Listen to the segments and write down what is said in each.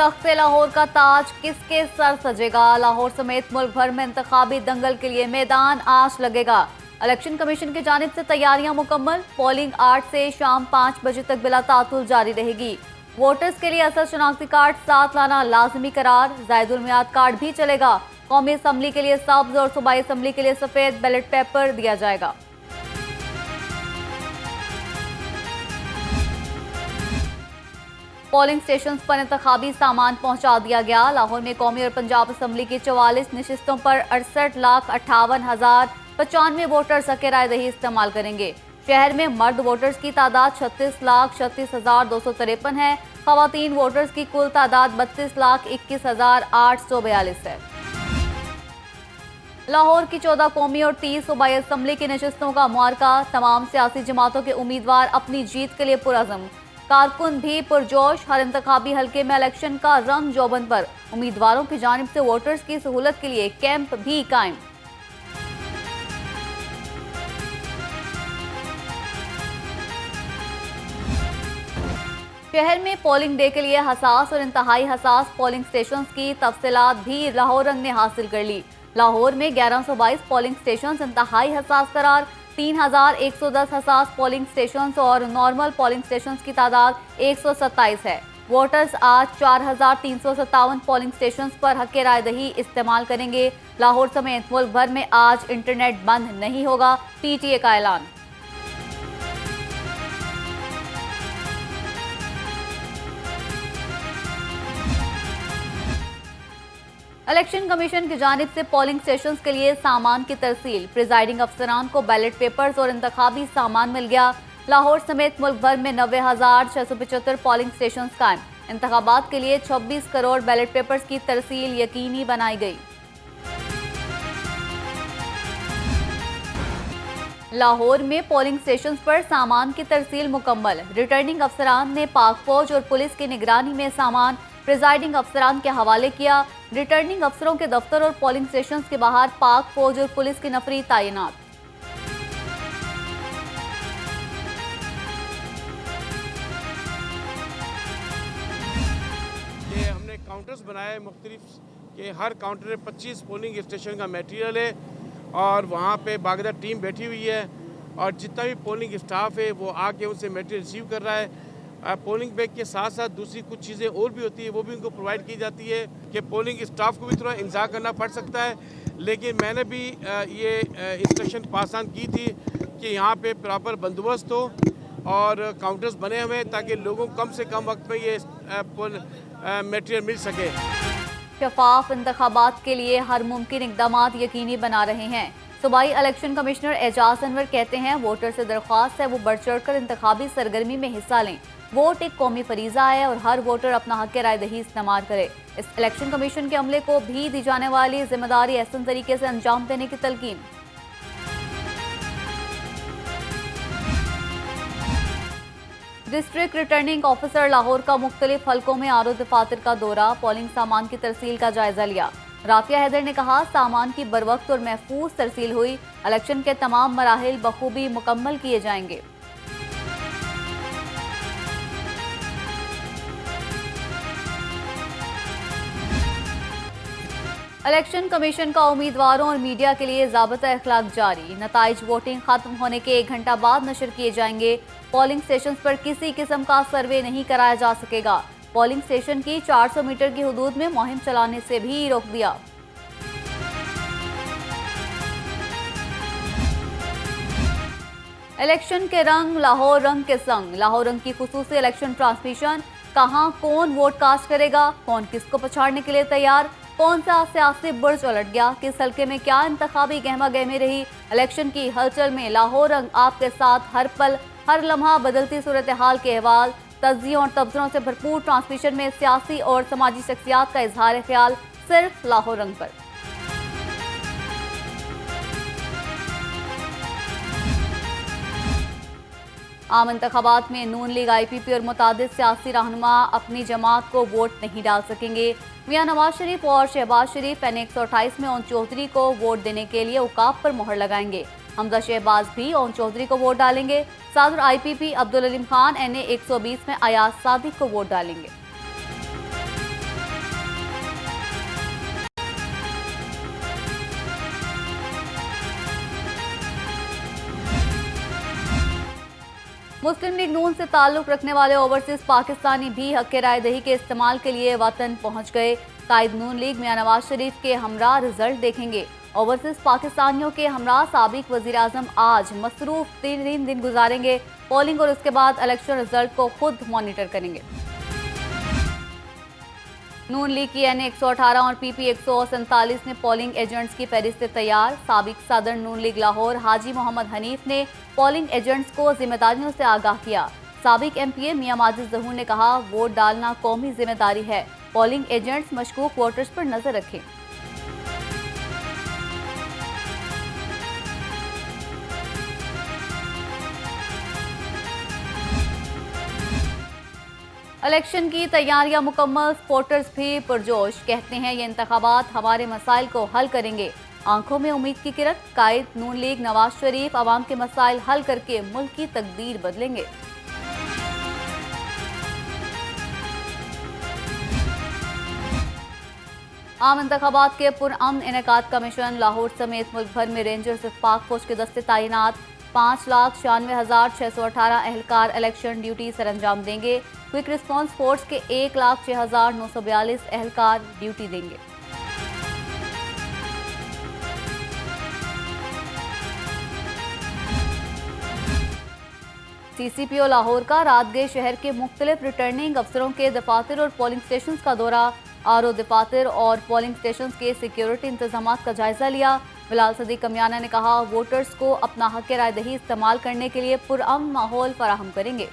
तख्ते लाहौर का ताज किसके सर सजेगा? लाहौर समेत मुल्क भर में इंतखाबी दंगल के लिए मैदान आज लगेगा। इलेक्शन कमीशन की जानिब से तैयारियां मुकम्मल। पोलिंग 8 से शाम 5 बजे तक बिला तातुल जारी रहेगी। वोटर्स के लिए असल शनाख्ती कार्ड साथ लाना लाजमी करार। जायदुल मियाद कार्ड भी चलेगा। कौमी असम्बली के लिए सब्ज और सूबाई असम्बली के लिए सफेद बैलेट पेपर दिया जाएगा। पोलिंग स्टेशन पर इंतखाबी सामान पहुंचा दिया गया। लाहौर में कौमी और पंजाब असम्बली की 44 नशिस्तों पर 68,58,095 वोटर्स हक राय दही इस्तेमाल करेंगे। शहर में मर्द वोटर्स की तादाद 36,36,253 है। खवातीन वोटर्स की कुल तादाद 32,21,842 है। लाहौर की 14 कौमी और 30 सूबाई असम्बली की नशिस्तों का मुआरका। तमाम सियासी जमातों के उम्मीदवार अपनी जीत के लिए पुरअज़म। कारकुन भी पुरजोश। हर इंतखाबी हल्के में इलेक्शन का रंग जोबन पर। उम्मीदवारों की जानिब से वोटर्स की सहूलत के लिए कैंप भी कायम। शहर में पोलिंग डे के लिए हसास और इंतहाई हसास पोलिंग स्टेशन की तफसीलात भी लाहौर रंग ने हासिल कर ली। लाहौर में 1122 पोलिंग स्टेशन इंतहाई हसास करार। 3,110 हसास पोलिंग स्टेशन और नॉर्मल पोलिंग स्टेशन की तादाद 127 है। वोटर्स आज 4,357 पोलिंग स्टेशन पर हक राय दही इस्तेमाल करेंगे। लाहौर समेत मुल्क भर में आज इंटरनेट बंद नहीं होगा। PTA का ऐलान। इलेक्शन कमीशन की जानिब से पोलिंग स्टेशन के लिए सामान की तरसील। प्रिजाइडिंग अफसरान को बैलेट पेपर्स और इंतखाबी सामान मिल गया। लाहौर समेत मुल्क भर में 90,675 पोलिंग स्टेशन कायम। इंतखाबात के लिए 26 करोड़ बैलेट पेपर्स की तरसील यकीनी बनाई गई। लाहौर में पोलिंग स्टेशन पर सामान की तरसील मुकम्मल। रिटर्निंग अफसरान ने पाक फौज और पुलिस की निगरानी में सामान प्रिजाइडिंग अफसरान के हवाले किया। रिटर्निंग अफसरों के दफ्तर और पोलिंग स्टेशन के बाहर पाक फौज और पुलिस की नफरी तैनात। ये हमने काउंटर्स बनाए मुख्तलिफ के हर काउंटर में 25 पोलिंग स्टेशन का मटेरियल है और वहाँ पे बाकायदा टीम बैठी हुई है और जितना भी पोलिंग स्टाफ है वो आके उनसे मटेरियल रिसीव कर रहा है। पोलिंग बैग के साथ साथ दूसरी कुछ चीज़ें और भी होती है वो भी उनको प्रोवाइड की जाती है कि पोलिंग स्टाफ को भी थोड़ा इंतज़ार करना पड़ सकता है। लेकिन मैंने भी ये इंस्ट्रक्शन पास ऑन की थी कि यहाँ पे प्रॉपर बंदोबस्त हो और काउंटर्स बने हुए ताकि लोगों को कम से कम वक्त में ये मटेरियल मिल सके। शफाफ इंतखाबात के लिए हर मुमकिन इकदामात यकीनी बना रहे हैं। सूबाई इलेक्शन कमिश्नर एजाज अनवर कहते हैं वोटर से दरख्वास्त है वो बढ़ चढ़ कर इंतखाबी सरगर्मी में हिस्सा लें। वोट एक कौमी फरीजा है और हर वोटर अपना हक राय दही इस्तेमाल करे। इस इलेक्शन कमीशन के अमले को भी दी जाने वाली जिम्मेदारी एहसन तरीके से अंजाम देने की तलकीन। डिस्ट्रिक्ट रिटर्निंग ऑफिसर लाहौर का मुख्तलिफ हल्कों में आरो दफातर का दौरा। पोलिंग सामान की तरसील का जायजा लिया। राफिया हैदर ने कहा सामान की बरवक्त और महफूज तरसील हुई। इलेक्शन के तमाम मराहिल बखूबी मुकम्मल किए जाएंगे। इलेक्शन कमीशन का उम्मीदवारों और मीडिया के लिए ज़ाब्ता अखलाक जारी। नताइज वोटिंग खत्म होने के 1 घंटा बाद नशर किए जाएंगे। पोलिंग स्टेशन पर किसी किस्म का सर्वे नहीं कराया जा सकेगा। पोलिंग स्टेशन की 400 मीटर की हदूद में मुहिम चलाने से भी रोक दिया। इलेक्शन के रंग लाहौर रंग के संग। लाहौर रंग की खुसूसी इलेक्शन ट्रांसमिशन। कहां कौन वोट कास्ट करेगा, कौन किसको पछाड़ने के लिए तैयार, कौन सा सियासी बुर्ज उलट गया, किस हल्के में क्या इंतखाबी गहमा गहमी रही। इलेक्शन की हलचल में लाहौर रंग आपके साथ हर पल हर लम्हा बदलती सूरत हाल के अहवाल, तज्जियों और तबसरों से भरपूर ट्रांसमिशन में सियासी और समाजी शख्सियात का इजहार ख्याल सिर्फ लाहौर रंग पर। आम इंतखाबात में नून लीग, IPP और मुतादिद सियासी रहनुमा अपनी जमात को वोट नहीं डाल सकेंगे। मियां नवाज शरीफ और शहबाज शरीफ NA 128 में ओन चौधरी को वोट देने के लिए औकाफ पर मोहर लगाएंगे। हमजा शहबाज भी ओन चौधरी को वोट डालेंगे। सदर IPP अब्दुल अलीम खान NA 120 में अयाज सादिक को वोट डालेंगे। मुस्लिम लीग नून से ताल्लुक रखने वाले ओवरसीज पाकिस्तानी भी हक राय दही के इस्तेमाल के लिए वतन पहुंच गए। कायद नून लीग मियां नवाज शरीफ के हमरा रिजल्ट देखेंगे। ओवरसीज पाकिस्तानियों के हमरा साबिक वजीर आजम आज मसरूफ 3 दिन गुजारेंगे। पोलिंग और उसके बाद इलेक्शन रिजल्ट को खुद मॉनिटर करेंगे। नून लीग की एनए 118 और पीपी 147 ने पोलिंग एजेंट्स की फहरिस्त तैयार। साबिक सदर नून लीग लाहौर हाजी मोहम्मद हनीफ ने पोलिंग एजेंट्स को जिम्मेदारियों से आगाह किया। साबिक एमपीए मियां माजिद जहूर ने कहा, वोट डालना कौमी जिम्मेदारी है। पोलिंग एजेंट्स मशकूक वोटर्स पर नजर रखें। इलेक्शन की तैयारियां मुकम्मल, सपोर्टर्स भी पुरजोश। कहते हैं ये इंतखाबात हमारे मसाइल को हल करेंगे। आंखों में उम्मीद की किरण। कायद नून लीग नवाज शरीफ अवाम के मसाइल हल करके मुल्क की तकदीर बदलेंगे। आम इंतखाबात के पुरअमन इनेकाद का मिशन। लाहौर समेत मुल्क भर में रेंजर्स पाक फौज के दस्ते तैनात। 5,96,618 एहलकार इलेक्शन ड्यूटी सरंजाम देंगे। क्विक रिस्पांस फोर्स के 1,06,942 एहलकार ड्यूटी देंगे। सीसीपीओ लाहौर का रातगए शहर के मुख्तलिफ रिटर्निंग अफसरों के दफातर और पोलिंग स्टेशन का दौरा। आरओ दफातर और पोलिंग स्टेशन के सिक्योरिटी इंतजाम का जायजा लिया। बिलाल सदीक कमियाना ने कहा, वोटर्स को अपना हक राय दही इस्तेमाल करने के लिए पुरअमन माहौल फराहम करेंगे।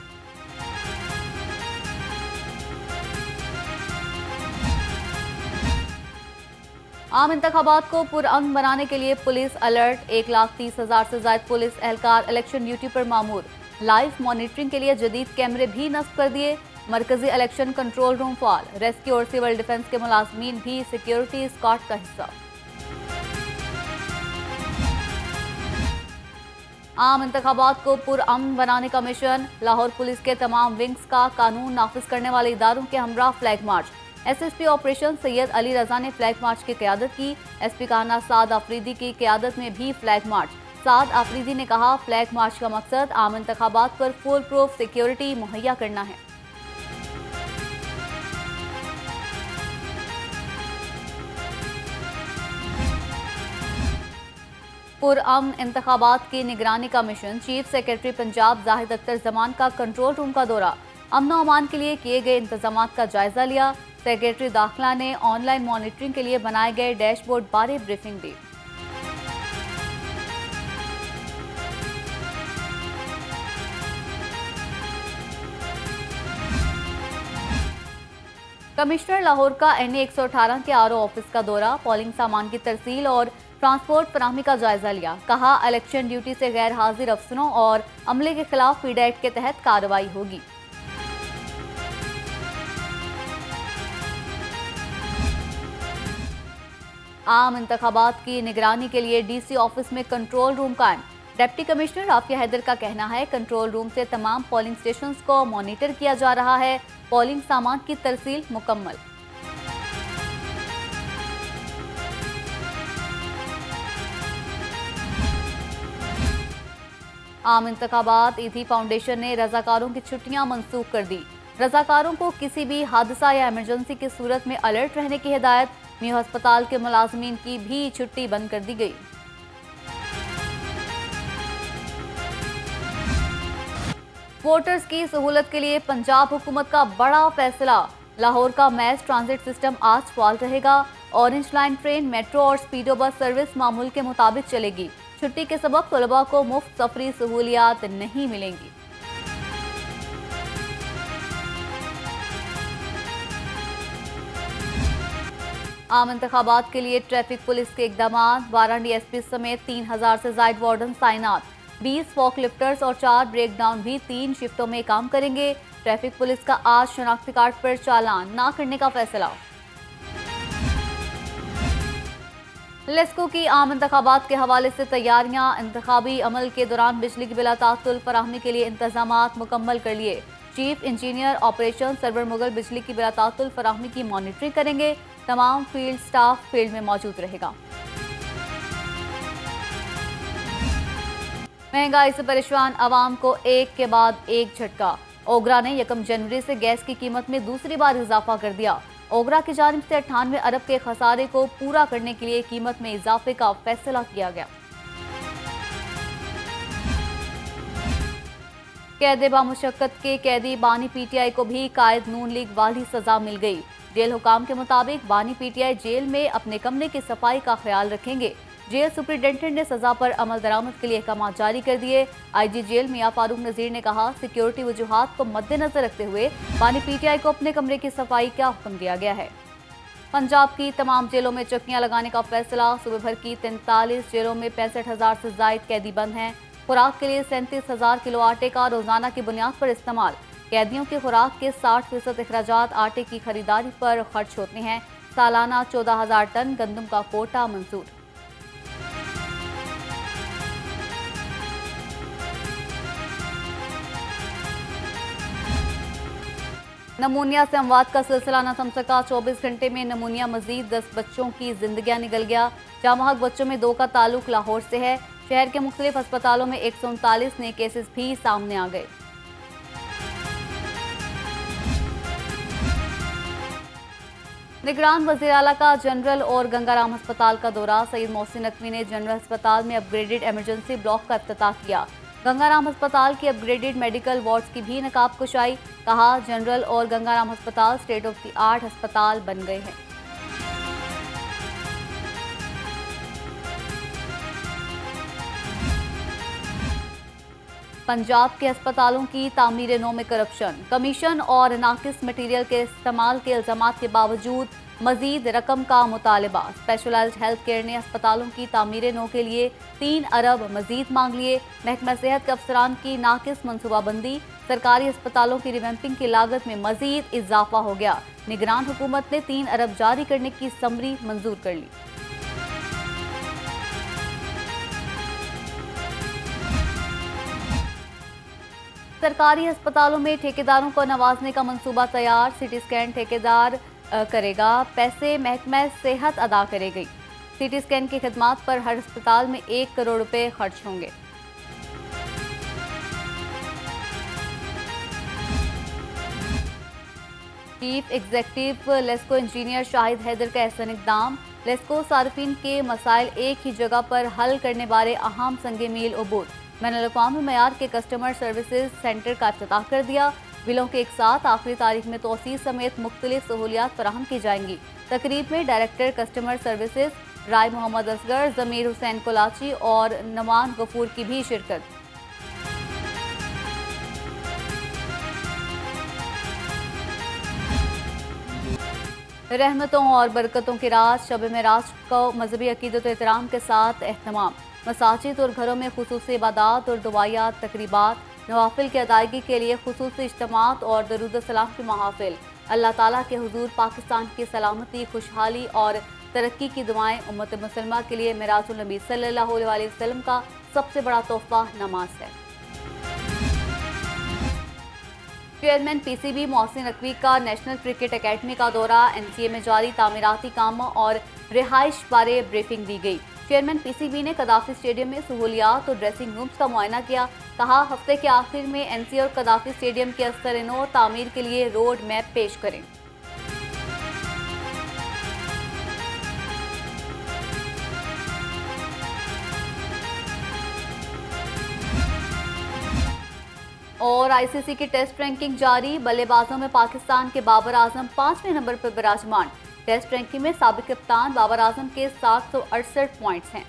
आम इंतखाबात को पुरअमन बनाने के लिए पुलिस अलर्ट। 1,30,000 से ज्यादा पुलिस एहलकार इलेक्शन ड्यूटी पर मामूर। लाइव मॉनिटरिंग के लिए जदीद कैमरे भी नस्ब कर दिए। मरकजी इलेक्शन कंट्रोल रूम फाल। रेस्क्यू और सिविल डिफेंस के मुलाजमीन भी सिक्योरिटी स्क्वाड का हिस्सा। आम इंतखाबात को पुरअमन बनाने का मिशन। लाहौर पुलिस के तमाम विंग्स का कानून नाफिज करने वाले इदारों के हमरा flag march. SSP operation Syed Ali Raza ने फ्लैग मार्च की क़यादत की। एसपी काना साद आफरीदी की क़यादत में भी फ्लैग मार्च। साद आफरीदी ने कहा, फ्लैग मार्च का मकसद आम इंतखाबात पर फुल प्रूफ सिक्योरिटी मुहैया करना है। पुरअमन इंतखाबात की निगरानी का mission. Chief secretary Punjab Zahid Akhtar Zaman का कंट्रोल रूम का दौरा। अमन और अमान के लिए किए गए इंतजाम का जायजा लिया। सेक्रेटरी दाखिला ने ऑनलाइन मॉनिटरिंग के लिए बनाए गए डैशबोर्ड बारे ब्रीफिंग दी। कमिश्नर लाहौर का एनए 118 के आरओ ऑफिस का दौरा। पोलिंग सामान की तरसील और ट्रांसपोर्ट फराहमी का जायजा लिया। कहा, इलेक्शन ड्यूटी से गैर हाजिर अफसरों और अमले के खिलाफ पीडा एक्ट के तहत कार्रवाई होगी। आम इंतखाबात की निगरानी के लिए डीसी ऑफिस में कंट्रोल रूम कायम। डिप्टी कमिश्नर राफिया हैदर का कहना है, कंट्रोल रूम से तमाम पोलिंग स्टेशंस को मॉनिटर किया जा रहा है। पोलिंग सामान की तरसील मुकम्मल। आम इंतखाबात ईदी फाउंडेशन ने रजाकारों की छुट्टियां मंसूख कर दी। रजाकारों को किसी भी हादसा या इमरजेंसी की सूरत में अलर्ट रहने की हिदायत। मियो अस्पताल के मुलाजमीन की भी छुट्टी बंद कर दी गई। वोटर्स की सहूलत के लिए पंजाब हुकूमत का बड़ा फैसला। लाहौर का मैस ट्रांजिट सिस्टम आज फाल रहेगा। ऑरेंज लाइन ट्रेन, मेट्रो और स्पीडो बस सर्विस मामूल के मुताबिक चलेगी। छुट्टी के सबब तलबा को मुफ्त सफरी सहूलियात नहीं मिलेंगी। आम इंतखाबात के लिए ट्रैफिक पुलिस के इकदाम। 12 डीएसपी समेत 3,000 से ज्यादा वार्डन तैनात। 20 फॉक लिफ्टर्स और 4 ब्रेकडाउन भी 3 शिफ्टों में काम करेंगे। ट्रैफिक पुलिस का आज शनाख्ती कार्ड पर चालान ना करने का फैसला। लेस्को की आम इंतखाबात के हवाले से तैयारियां। इंतखाबी अमल के दौरान बिजली की बिला तातुल फराहमी के लिए इंतजामात मुकम्मल कर लिए। Chief engineer operation Sarwar Mughal बिजली की बिला तातुल फराहमी की मॉनिटरिंग करेंगे। तमाम फील्ड स्टाफ फील्ड में मौजूद रहेगा। महंगाई से परेशान आवाम को एक के बाद एक झटका। ओगरा ने 1 जनवरी से गैस की कीमत में दूसरी बार इजाफा कर दिया। ओगरा की जानिब से 98 अरब के खसारे को पूरा करने के लिए कीमत में इजाफे का फैसला किया गया। कैद बामुशक्कत के कैदी बानी पीटीआई को भी कायद नून लीग वाली सजा मिल गई। जेल हुकाम के मुताबिक बानी पीटीआई जेल में अपने कमरे की सफाई का ख्याल रखेंगे। जेल सुपरिटेंडेंट ने सजा पर अमल दरामद के लिए अहकाम जारी कर दिए। आईजी जेल मियां फारूक नजीर ने कहा, सिक्योरिटी वजूहात को मद्देनजर रखते हुए बानी पीटीआई को अपने कमरे की सफाई का हुक्म दिया गया है। पंजाब की तमाम जेलों में चक्कियां लगाने का फैसला। सूबे भर की 43 जेलों में 65,000 से जायद कैदी बंद हैं। खुराक के लिए 37,000 किलो आटे का रोजाना की बुनियाद पर इस्तेमाल। कैदियों की खुराक के 60% अखराजात आटे की खरीदारी पर खर्च होते हैं। सालाना 14,000 टन गंदम का कोटा मंजूर। नमूनिया से अमवात का सिलसिला न थम सका। 24 घंटे में नमूनिया मजीद 10 बच्चों की जिंदगियां निकल गया। जामहक बच्चों में 2 का ताल्लुक लाहौर से है। शहर के मुख्तलिफ अस्पतालों में 139 नए केसेस भी सामने आ गए। निगरान वज़ीर आला का जनरल और गंगाराम अस्पताल का दौरा। सईद मोहसिन नकवी ने जनरल अस्पताल में अपग्रेडेड इमरजेंसी ब्लॉक का इफ्तिताह किया। गंगाराम अस्पताल की अपग्रेडेड मेडिकल वार्ड्स की भी नकाब कुशाई। कहा, जनरल और गंगाराम अस्पताल स्टेट ऑफ द आर्ट अस्पताल बन गए हैं। पंजाब के अस्पतालों की तामीर नौ में करप्शन। कमीशन और नाकिस मटीरियल के इस्तेमाल के इल्जामात के बावजूद मजीद रकम का मुतालबा। स्पेशलाइज्ड हेल्थ केयर ने अस्पतालों की तामीर नौ के लिए 3 अरब मजीद मांग लिए। महकमा सेहत के अफसरान की नाकिस मनसूबाबंदी। सरकारी अस्पतालों की रिवैम्पिंग की लागत में मजीद इजाफा हो गया। निगरान हुकूमत ने 3 अरब जारी करने की समरी मंजूर कर ली। सरकारी अस्पतालों में ठेकेदारों को नवाजने का मंसूबा तैयार। सिटी स्कैन ठेकेदार करेगा, पैसे महकमा सेहत अदा करेगी। सिटी स्कैन की खिदमात पर हर अस्पताल में 1 करोड़ रुपए खर्च होंगे। Chief executive LESCO engineer Shahid Haider का एहसन इकदाम। लेस्को सार्फिन के मसाइल एक ही जगह पर हल करने बारे अहम संगे मील अबूर। बैनुल-अक़वामी मयार के कस्टमर सर्विसेज सेंटर का इफ्तिताह कर दिया। बिलों के एक साथ आखिरी तारीख में तोसी समेत मुख्तलिफ सहूलियात फराहम की जाएंगी। तकरीब में डायरेक्टर कस्टमर सर्विसेज राय मोहम्मद असगर, जमीर हुसैन कोलाची और नमान गफूर की भी शिरकत। रहमतों और बरकतों की रात शब मेराज को मजहबी अकीदत और एहतराम के साथ एहतमाम। मसाजिद और घरों में खुसूसी इबादत और दुआयात, तकरीबात, नवाफिल की अदायगी के लिए खुसूसी इज्तिमात और दरूद सलाम की महाफिल। अल्लाह ताला के हुजूर पाकिस्तान की सलामती, खुशहाली और तरक्की की दुआएं। उम्मत मुसलमा के लिए मिराजुल नबी सल्लल्लाहु अलैहि वसल्लम का सबसे बड़ा तोहफा नमाज है। चेयरमैन पीसीबी मोहसिन नकवी का नेशनल क्रिकेट एकेडमी का दौरा। एनसीए में जारी तामीराती कामों और रिहाइश बारे ब्रीफिंग दी गई। चेयरमैन पीसीबी ने कदाफी स्टेडियम में सहूलियात और ड्रेसिंग रूम्स का मुआयना किया। कहा, हफ्ते के आखिर में एनसीए और कदाफी स्टेडियम के असर-ए-नौ तामीर के लिए रोड मैप पेश करें। और आईसीसी की टेस्ट रैंकिंग जारी। बल्लेबाजों में पाकिस्तान के बाबर आजम 5वें नंबर पर विराजमान। टेस्ट रैंकिंग में साबिक कप्तान बाबर आजम के 768 पॉइंट्स हैं।